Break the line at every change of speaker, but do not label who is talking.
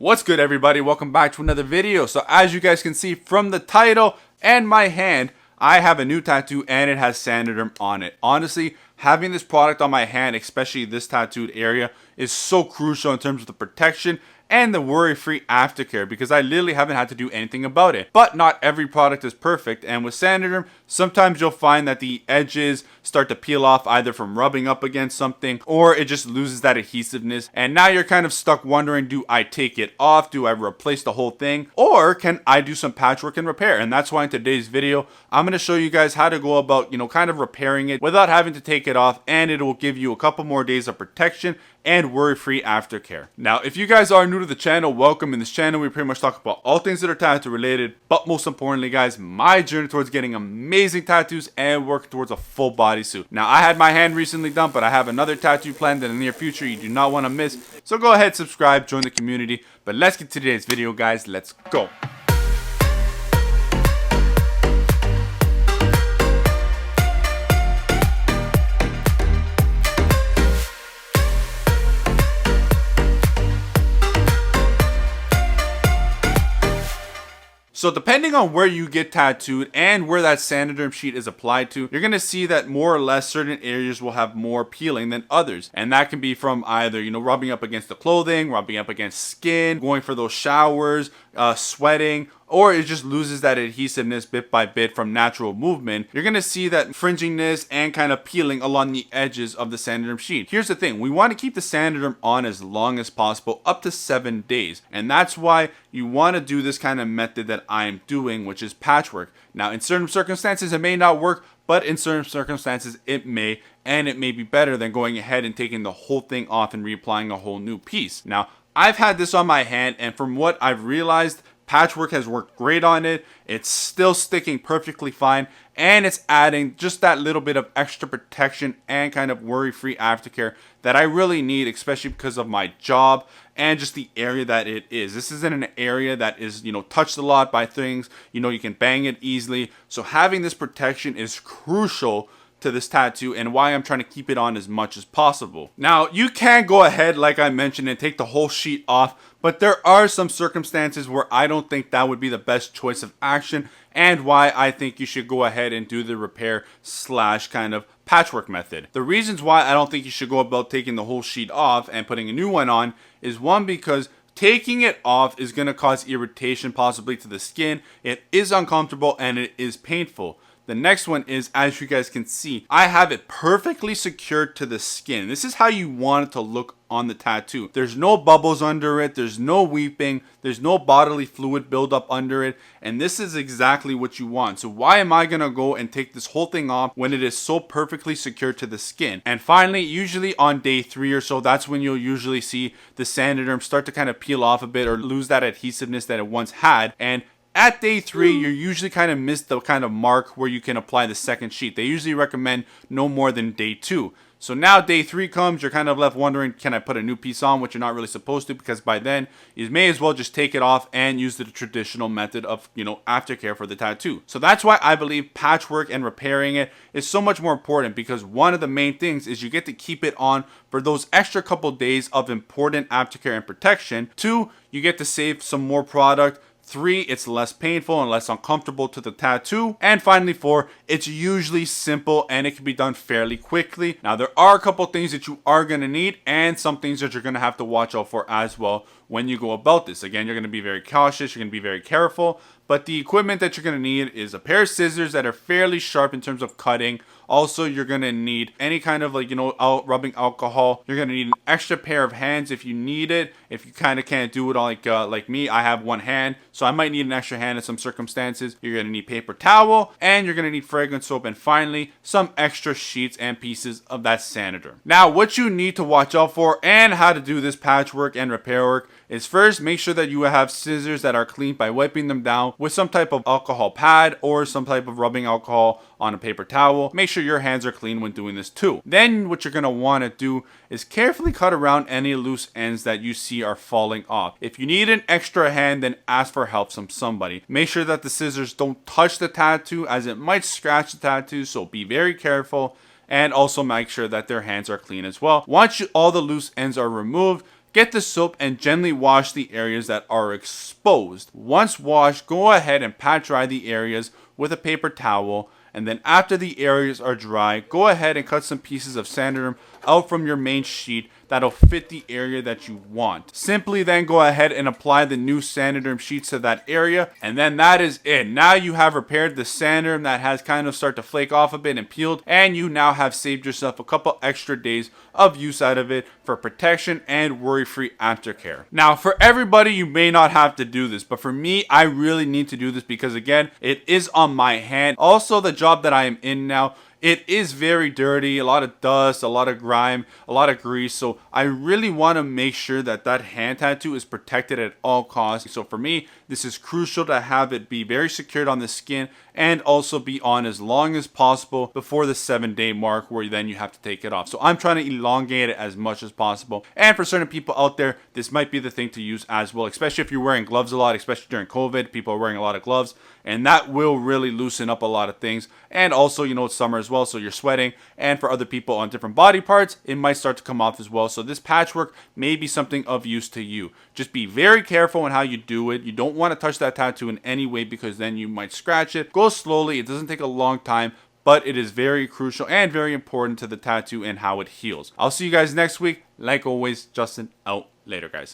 What's good, everybody? Welcome back to another video. So as you guys can see from the title and my hand, I have a new tattoo and it has Saniderm on it. Honestly, having this product on my hand, especially this tattooed area, is so crucial in terms of the protection and the worry-free aftercare, because I literally haven't had to do anything about it. But not every product is perfect, and with Saniderm, sometimes you'll find that the edges start to peel off either from rubbing up against something, or it just loses that adhesiveness, and now you're kind of stuck wondering, do I take it off? Do I replace the whole thing? Or can I do some patchwork and repair? And that's why in today's video, I'm going to show you guys how to go about, kind of repairing it without having to take it off, and it will give you a couple more days of protection and worry-free aftercare. Now, if you guys are new to the channel, welcome. In this channel, we pretty much talk about all things that are tattoo related, but most importantly, guys, my journey towards getting amazing tattoos and work towards a full bodysuit. Now, I had my hand recently done, but I have another tattoo planned in the near future you do not want to miss. So go ahead, subscribe, join the community. But let's get to today's video, guys. Let's go. So depending on where you get tattooed and where that Saniderm sheet is applied to, you're going to see that more or less certain areas will have more peeling than others. And that can be from either, rubbing up against the clothing, rubbing up against skin, going for those showers, sweating, or it just loses that adhesiveness bit by bit from natural movement. You're going to see that fringiness and kind of peeling along the edges of the Saniderm sheet. Here's the thing. We want to keep the Saniderm on as long as possible, up to 7 days. And that's why you want to do this kind of method that I'm doing, which is patchwork. Now, in certain circumstances, it may not work, but in certain circumstances, it may, and it may be better than going ahead and taking the whole thing off and reapplying a whole new piece. Now, I've had this on my hand, and from what I've realized, patchwork has worked great on it. It's still sticking perfectly fine, and it's adding just that little bit of extra protection and kind of worry-free aftercare that I really need, especially because of my job and just the area that it is. This isn't an area that is, touched a lot by things. You can bang it easily. So having this protection is crucial to this tattoo and why I'm trying to keep it on as much as possible. Now, you can go ahead, like I mentioned, and take the whole sheet off, but there are some circumstances where I don't think that would be the best choice of action, and why I think you should go ahead and do the repair / kind of patchwork method. The reasons why I don't think you should go about taking the whole sheet off and putting a new one on is, one, because taking it off is going to cause irritation possibly to the skin. It is uncomfortable and it is painful. The next one is, as you guys can see, I have it perfectly secured to the skin. This is how you want it to look on the tattoo. There's no bubbles under it. There's no weeping. There's no bodily fluid buildup under it. And this is exactly what you want. So why am I going to go and take this whole thing off when it is so perfectly secured to the skin? And finally, usually on day 3 or so, that's when you'll usually see the Saniderm start to kind of peel off a bit or lose that adhesiveness that it once had. And at day 3, you usually kind of miss the kind of mark where you can apply the second sheet. They usually recommend no more than day 2. So now day 3 comes, you're kind of left wondering, can I put a new piece on, which you're not really supposed to, because by then you may as well just take it off and use the traditional method of, aftercare for the tattoo. So that's why I believe patchwork and repairing it is so much more important, because one of the main things is you get to keep it on for those extra couple days of important aftercare and protection. 2, you get to save some more product. 3, it's less painful and less uncomfortable to the tattoo. And finally, 4, it's usually simple and it can be done fairly quickly. Now, there are a couple things that you are going to need and some things that you're going to have to watch out for as well when you go about this. Again, you're going to be very cautious, you're going to be very careful, but the equipment that you're going to need is a pair of scissors that are fairly sharp in terms of cutting. Also, you're going to need any kind of rubbing alcohol. You're going to need an extra pair of hands if you need it. If you kind of can't do it all like me, I have one hand, so I might need an extra hand in some circumstances. You're going to need paper towel, and you're going to need fragrance soap, and finally, some extra sheets and pieces of that Saniderm. Now, what you need to watch out for and how to do this patchwork and repair work is, first, make sure that you have scissors that are clean by wiping them down with some type of alcohol pad or some type of rubbing alcohol on a paper towel. Make sure your hands are clean when doing this too. Then what you're going to want to do is carefully cut around any loose ends that you see are falling off. If you need an extra hand, then ask for help from somebody. Make sure that the scissors don't touch the tattoo, as it might scratch the tattoo, so be very careful. And also make sure that their hands are clean as well. Once all the loose ends are removed, Get the soap and gently wash the areas that are exposed. Once washed, go ahead and pat dry the areas with a paper towel. And then after the areas are dry, go ahead and cut some pieces of Saniderm out from your main sheet that'll fit the area that you want. Simply then go ahead and apply the new Saniderm sheets to that area, and then that is it. Now you have repaired the Saniderm that has kind of started to flake off a bit and peeled, and you now have saved yourself a couple extra days of use out of it for protection and worry-free aftercare. Now, for everybody, you may not have to do this, but for me, I really need to do this because, again, it is on my hand. Also, the job that I am in now, it is very dirty, a lot of dust, a lot of grime, a lot of grease. So I really want to make sure that that hand tattoo is protected at all costs. So for me, this is crucial to have it be very secured on the skin and also be on as long as possible before the 7-day mark where then you have to take it off. So I'm trying to elongate it as much as possible. And for certain people out there, this might be the thing to use as well, especially if you're wearing gloves a lot, especially during COVID. People are wearing a lot of gloves, and that will really loosen up a lot of things. And also, you know, it's summer as well, so you're sweating. And for other people on different body parts, it might start to come off as well. So this patchwork may be something of use to you. Just be very careful in how you do it. You don't want to touch that tattoo in any way because then you might scratch it. Go slowly. It doesn't take a long time, but it is very crucial and very important to the tattoo and how it heals. I'll see you guys next week. Like always, Justin out. Later, guys.